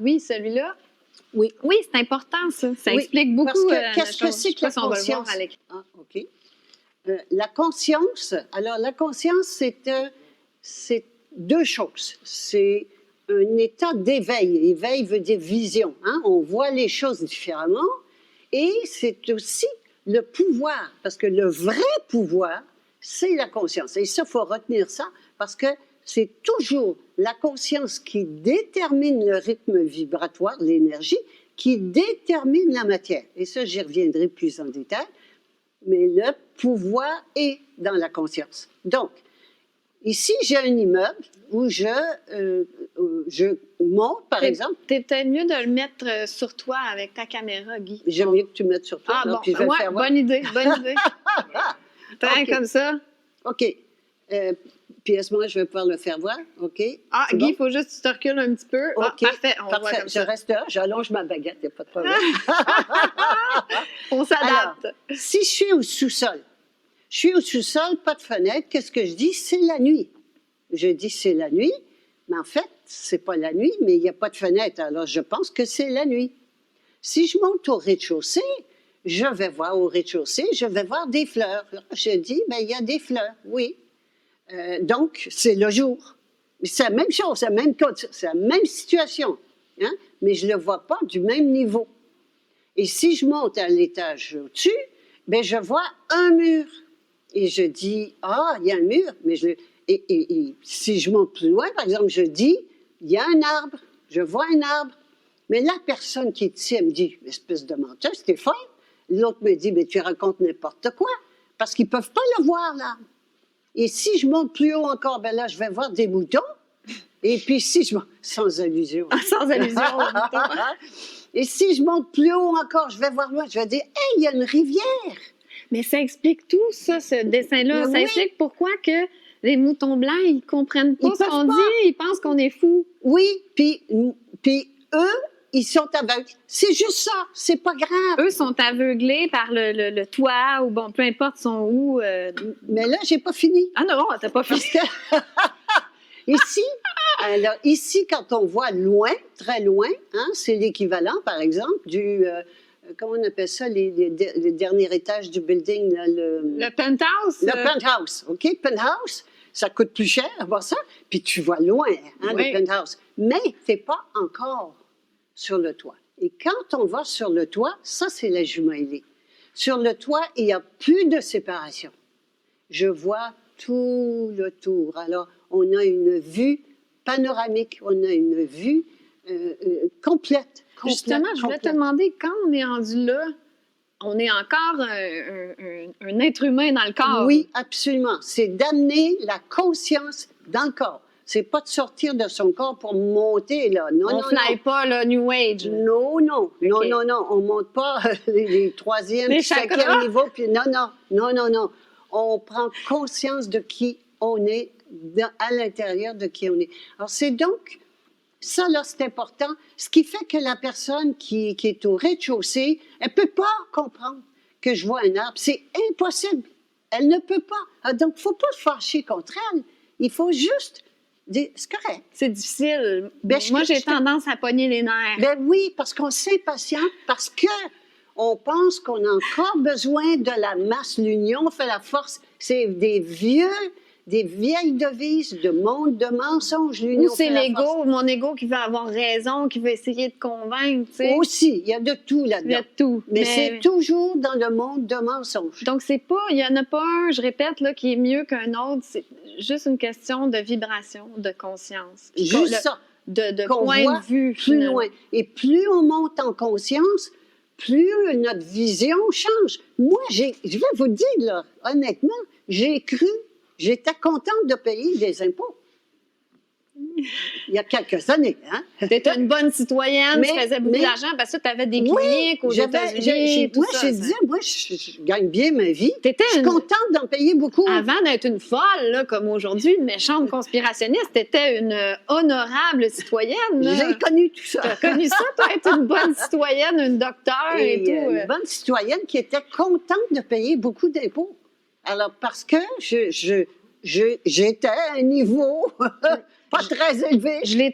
Oui, celui-là. Oui. Oui, c'est important, ça. Ça Oui, explique beaucoup. parce que qu'est-ce que c'est que la si on va le voir conscience? à l'écran. Ah, OK. La conscience, alors la conscience, c'est deux choses. C'est un état d'éveil. Éveil veut dire vision. Hein? On voit les choses différemment. Et c'est aussi le pouvoir, parce que le vrai pouvoir, c'est la conscience. Et ça, il faut retenir ça, parce que c'est toujours la conscience qui détermine le rythme vibratoire, l'énergie, qui détermine la matière. Et ça, j'y reviendrai plus en détail. Mais le pouvoir est dans la conscience. Donc, ici, j'ai un immeuble où je monte, par exemple. C'est peut-être mieux de le mettre sur toi avec ta caméra, Guy. J'aime mieux que tu mettes sur toi. Ah, bon, puis je vais le faire voir. bonne idée. Comme ça. OK. Puis à ce moment, je vais pouvoir le faire voir. OK. Ah, Guy, il faut juste que tu te recules un petit peu. OK. Parfait. On voit Parfait. comme Je ça. reste là, j'allonge ma baguette, il n'y a pas de problème. On s'adapte. Alors, si je suis au sous-sol, pas de fenêtre, qu'est-ce que je dis? C'est la nuit. Je dis c'est la nuit, mais en fait, c'est pas la nuit, mais il n'y a pas de fenêtre. Alors, je pense que c'est la nuit. Si je monte au rez-de-chaussée, je vais voir au rez-de-chaussée, je vais voir des fleurs. Je dis, bien, il y a des fleurs, oui. Donc, c'est le jour. C'est la même chose, c'est la même situation, hein? Mais je ne le vois pas du même niveau. Et si je monte à l'étage au-dessus, bien, je vois un mur. Et je dis, ah, il y a un mur. Mais et si je monte plus loin, par exemple, je dis, il y a un arbre. Je vois un arbre. Mais la personne qui est ici, elle me dit, espèce de menteur, Stéphane. L'autre me dit, mais tu racontes n'importe quoi. Parce qu'ils ne peuvent pas le voir, l'arbre. Et si je monte plus haut encore, ben là, je vais voir des moutons. Et puis si je monte, sans allusion. Sans allusion aux moutons. Et si je monte plus haut encore, je vais voir loin, je vais dire, hey, il y a une rivière. Mais ça explique tout, ça, ce dessin-là. Mais ça oui. explique pourquoi que les moutons blancs, ils comprennent pas Ils ce qu'on peuvent pas. dit. Ils pensent qu'on est fous. Oui, puis eux, ils sont aveugles. C'est juste ça, c'est pas grave. Eux sont aveuglés par le toit ou bon, peu importe, sont où. Mais là, j'ai pas fini. Ah non, t'as pas fini. Ici, quand on voit loin, très loin, hein, c'est l'équivalent, par exemple, du... comment on appelle ça, les derniers étages du building? Là, le penthouse? Le penthouse, OK? Penthouse, ça coûte plus cher, voir ça, puis tu vois loin, hein, Oui. le penthouse. Mais tu n'es pas encore sur le toit. Et quand on va sur le toit, ça, c'est la jumelée. Sur le toit, il n'y a plus de séparation. Je vois tout le tour. Alors, on a une vue panoramique, on a une vue complète. Justement, je voulais te demander, quand on est rendu là, on est encore un être humain dans le corps. Oui, absolument. C'est d'amener la conscience dans le corps. C'est pas de sortir de son corps pour monter, là. Non, on non, ne fly non. pas le New Age. Là. Non, non. Okay. Non, non, non. On monte pas les troisième, les cinquième chakras. niveau. Puis non, non. Non, non, non. On prend conscience de qui on est, à l'intérieur de qui on est. Alors, c'est donc... Ça, là, c'est important. Ce qui fait que la personne qui est au rez-de-chaussée, elle ne peut pas comprendre que je vois un arbre. C'est impossible. Elle ne peut pas. Ah, donc, il ne faut pas se fâcher contre elle. Il faut juste dire, c'est correct. C'est difficile. Ben, moi, j'ai tendance à pogner les nerfs. Ben oui, parce qu'on s'impatiente, parce qu'on pense qu'on a encore besoin de la masse. L'union fait la force. C'est des vieilles devises de monde de mensonges. Ou c'est l'ego, mon ego qui veut avoir raison, qui veut essayer de convaincre. Tu sais. Aussi, il y a de tout là-dedans. Il y a de tout. Mais c'est toujours dans le monde de mensonges. Donc, c'est pas, il n'y en a pas un, je répète, là, qui est mieux qu'un autre. C'est juste une question de vibration, de conscience. Juste ça. De point de vue. Plus loin. Et plus on monte en conscience, plus notre vision change. Moi, je vais vous dire, là, honnêtement, j'ai cru. J'étais contente de payer des impôts. Il y a quelques années. Hein? Tu étais une bonne citoyenne, tu faisais beaucoup d'argent parce que tu avais des cliniques aux États-Unis. Moi, je gagne bien ma vie. Je suis contente d'en payer beaucoup. Avant d'être une folle, là, comme aujourd'hui, une méchante conspirationniste, tu étais une honorable citoyenne. J'ai connu tout ça. Tu as connu ça, toi, être une bonne citoyenne, une docteure et tout. Une bonne citoyenne qui était contente de payer beaucoup d'impôts. Alors, parce que j'étais à un niveau pas très élevé. Je l'ai